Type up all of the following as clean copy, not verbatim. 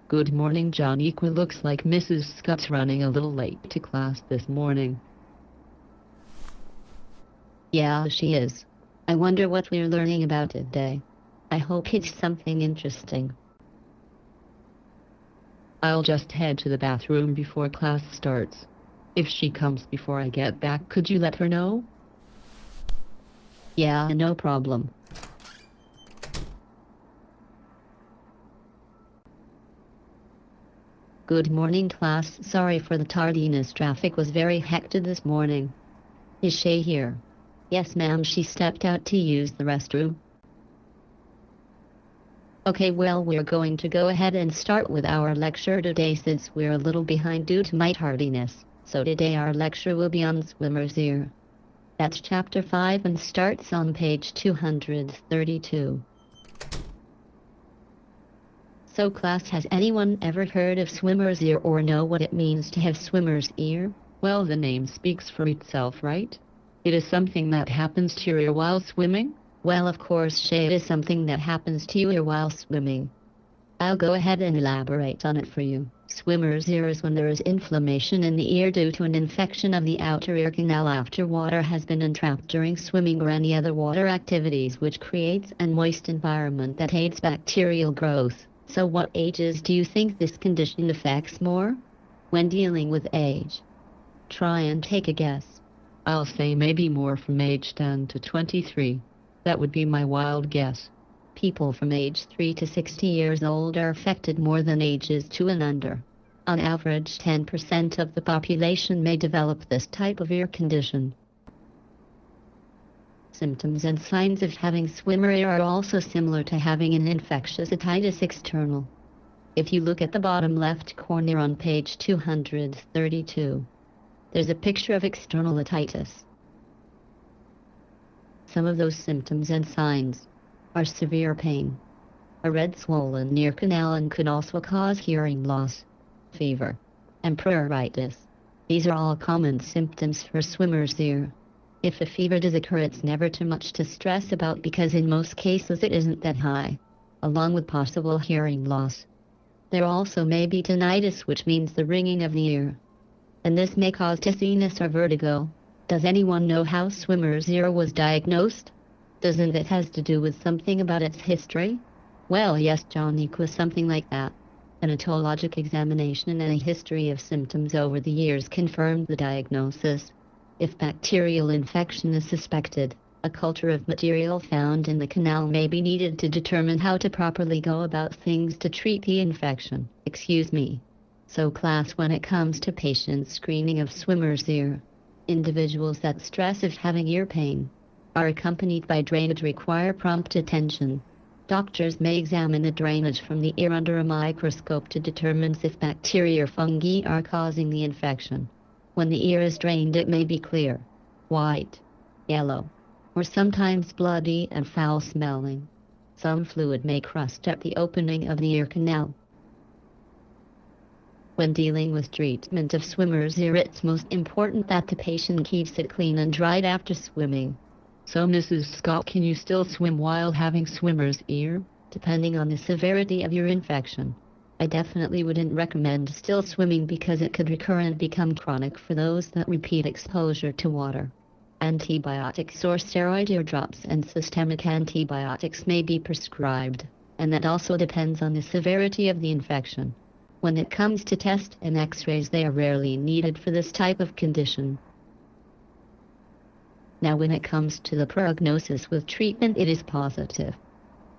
Good morning, Johniqua. Looks like Mrs. Scott's running a little late to class this morning. Yeah, she is. I wonder what we're learning about today. I hope it's something interesting. I'll just head to the bathroom before class starts. If she comes before I get back, could you let her know? Yeah, no problem. Good morning, class. Sorry for the tardiness. Traffic was very hectic this morning. Is Shay here? Yes, ma'am. She stepped out to use the restroom. Okay, well, we're going to go ahead and start with our lecture today since we're a little behind due to my tardiness. So today our lecture will be on swimmer's ear. That's chapter 5 and starts on page 232. So class, has anyone ever heard of swimmer's ear or know what it means to have swimmer's ear? Well, the name speaks for itself, right? It is something that happens to your ear while swimming? Well, of course, Shay, it is something that happens to your ear while swimming. I'll go ahead and elaborate on it for you. Swimmer's ear is when there is inflammation in the ear due to an infection of the outer ear canal after water has been entrapped during swimming or any other water activities, which creates a moist environment that aids bacterial growth. So what ages do you think this condition affects more? When dealing with age, try and take a guess. I'll say maybe more from age 10 to 23. That would be my wild guess. People from age 3 to 60 years old are affected more than ages 2 and under. On average, 10% of the population may develop this type of ear condition. Symptoms and signs of having swimmer ear are also similar to having an infectious otitis external. If you look at the bottom left corner on page 232, there's a picture of external otitis. Some of those symptoms and signs are severe pain, a red swollen ear canal, and could also cause hearing loss, fever, and pruritus. These are all common symptoms for swimmer's ear. If a fever does occur, it's never too much to stress about because in most cases it isn't that high, along with possible hearing loss. There also may be tinnitus, which means the ringing of the ear, and this may cause dizziness or vertigo. Does anyone know how swimmer's ear was diagnosed? Doesn't it has to do with something about its history? Well, yes, Johniqua, something like that. An otologic examination and a history of symptoms over the years confirmed the diagnosis. If bacterial infection is suspected, a culture of material found in the canal may be needed to determine how to properly go about things to treat the infection. So class, when it comes to patient screening of swimmer's ear, individuals that stress of having ear pain are accompanied by drainage require prompt attention. Doctors may examine the drainage from the ear under a microscope to determine if bacteria or fungi are causing the infection. When the ear is drained, it may be clear, white, yellow, or sometimes bloody and foul-smelling. Some fluid may crust at the opening of the ear canal. When dealing with treatment of swimmer's ear, it's most important that the patient keeps it clean and dried after swimming. So, Mrs. Scott, can you still swim while having swimmer's ear? Depending on the severity of your infection, I definitely wouldn't recommend still swimming because it could recur and become chronic for those that repeat exposure to water. Antibiotics or steroid ear drops and systemic antibiotics may be prescribed, and that also depends on the severity of the infection. When it comes to tests and x-rays, they are rarely needed for this type of condition. Now, when it comes to the prognosis with treatment, it is positive.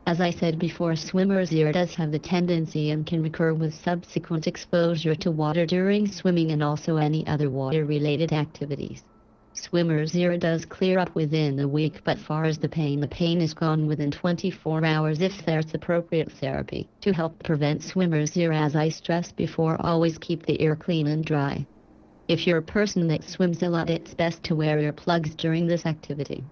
As I said before, swimmer's ear does have the tendency and can recur with subsequent exposure to water during swimming and also any other water-related activities. Swimmer's ear does clear up within a week, but far as the pain is gone within 24 hours if there's appropriate therapy to help prevent swimmer's ear. As I stressed before, always keep the ear clean and dry. If you're a person that swims a lot, it's best to wear earplugs during this activity.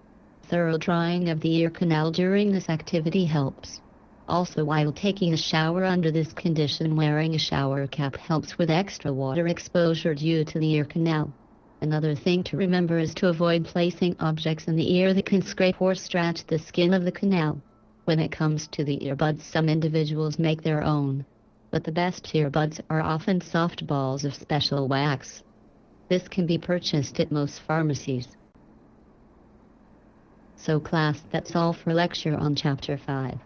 Thorough drying of the ear canal during this activity helps. Also, while taking a shower under this condition, wearing a shower cap helps with extra water exposure due to the ear canal. Another thing to remember is to avoid placing objects in the ear that can scrape or scratch the skin of the canal. When it comes to the earbuds, some individuals make their own. but the best earbuds are often soft balls of special wax. This can be purchased at most pharmacies. So class, that's all for lecture on Chapter 5.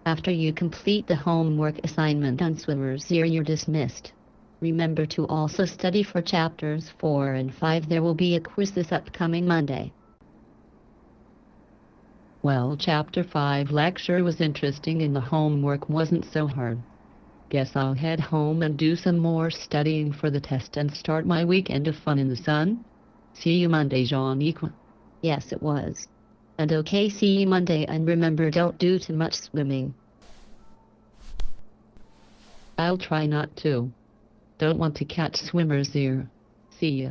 After you complete the homework assignment on swimmer's ear, you're dismissed. Remember to also study for Chapters 4 and 5. There will be a quiz this upcoming Monday. Well, Chapter 5 lecture was interesting and the homework wasn't so hard. Guess I'll head home and do some more studying for the test and start my weekend of fun in the sun. See you Monday, Jean-Nique. Yes, it was. And okay, see you Monday, and remember, don't do too much swimming. I'll try not to. Don't want to catch swimmer's ear. See ya.